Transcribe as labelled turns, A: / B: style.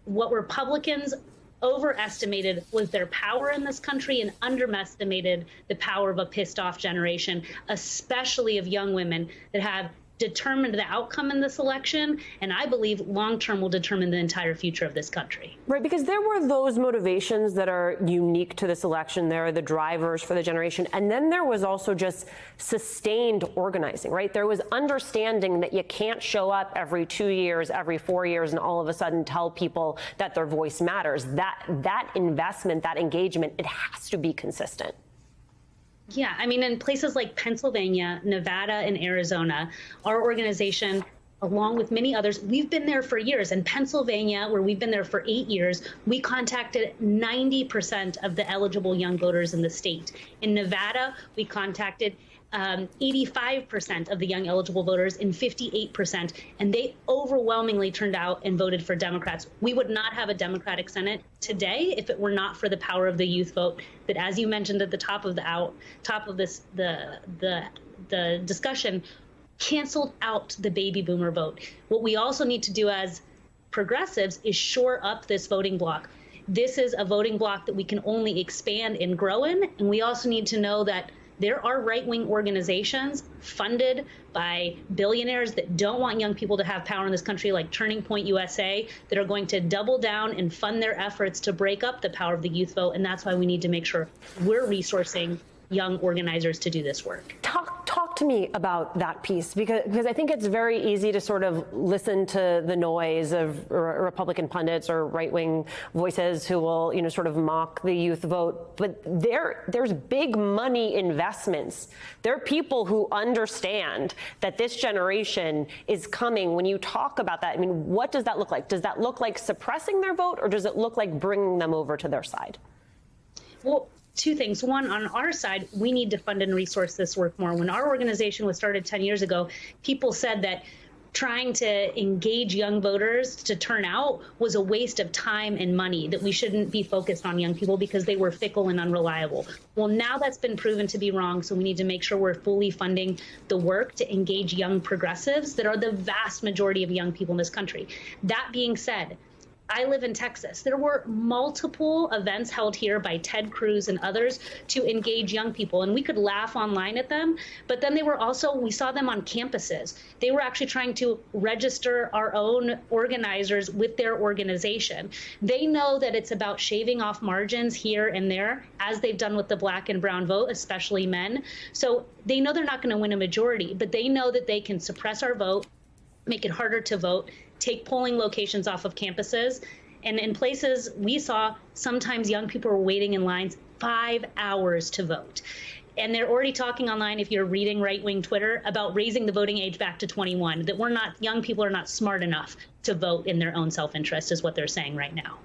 A: what Republicans overestimated was their power in this country and underestimated the power of a pissed off generation, especially of young women that have determined the outcome in this election, and I believe long term will determine the entire future of this country.
B: Right, because there were those motivations that are unique to this election. There are the drivers for the generation. And then there was also just sustained organizing, right? There was understanding that you can't show up every 2 years, every 4 years, and all of a sudden tell people that their voice matters. That investment, that engagement, it has to be consistent.
A: Yeah, I mean, in places like Pennsylvania, Nevada, and Arizona, our organization, along with many others, we've been there for years. In Pennsylvania, where we've been there for 8 years, we contacted 90% of the eligible young voters in the state. In Nevada, we contacted 85% of the young eligible voters and 58%, and they overwhelmingly turned out and voted for Democrats. We would not have a Democratic Senate today if it were not for the power of the youth vote that, as you mentioned at the top of the discussion, canceled out the baby boomer vote. What we also need to do as progressives is shore up this voting bloc. This is a voting bloc that we can only expand and grow in, and we also need to know that there are right-wing organizations funded by billionaires that don't want young people to have power in this country, like Turning Point USA, that are going to double down and fund their efforts to break up the power of the youth vote. And that's why we need to make sure we're resourcing young organizers to do this work.
B: Talk to me about that piece, because I think it's very easy to sort of listen to the noise of Republican pundits or right-wing voices who will, sort of mock the youth vote. But there's big money investments. There are people who understand that this generation is coming. When you talk about that, I mean, what does that look like? Does that look like suppressing their vote, or does it look like bringing them over to their side?
A: Well, two things. One, on our side, we need to fund and resource this work more. When our organization was started 10 years ago, people said that trying to engage young voters to turn out was a waste of time and money, that we shouldn't be focused on young people because they were fickle and unreliable. Well, now that's been proven to be wrong, so we need to make sure we're fully funding the work to engage young progressives that are the vast majority of young people in this country. That being said, I live in Texas. There were multiple events held here by Ted Cruz and others to engage young people, and we could laugh online at them, but then we saw them on campuses. They were actually trying to register our own organizers with their organization. They know that it's about shaving off margins here and there, as they've done with the black and brown vote, especially men. So they know they're not going to win a majority, but they know that they can suppress our vote, make it harder to vote, take polling locations off of campuses. And in places we saw, sometimes young people were waiting in lines 5 hours to vote. And they're already talking online, if you're reading right-wing Twitter, about raising the voting age back to 21, that young people are not smart enough to vote in their own self-interest, is what they're saying right now.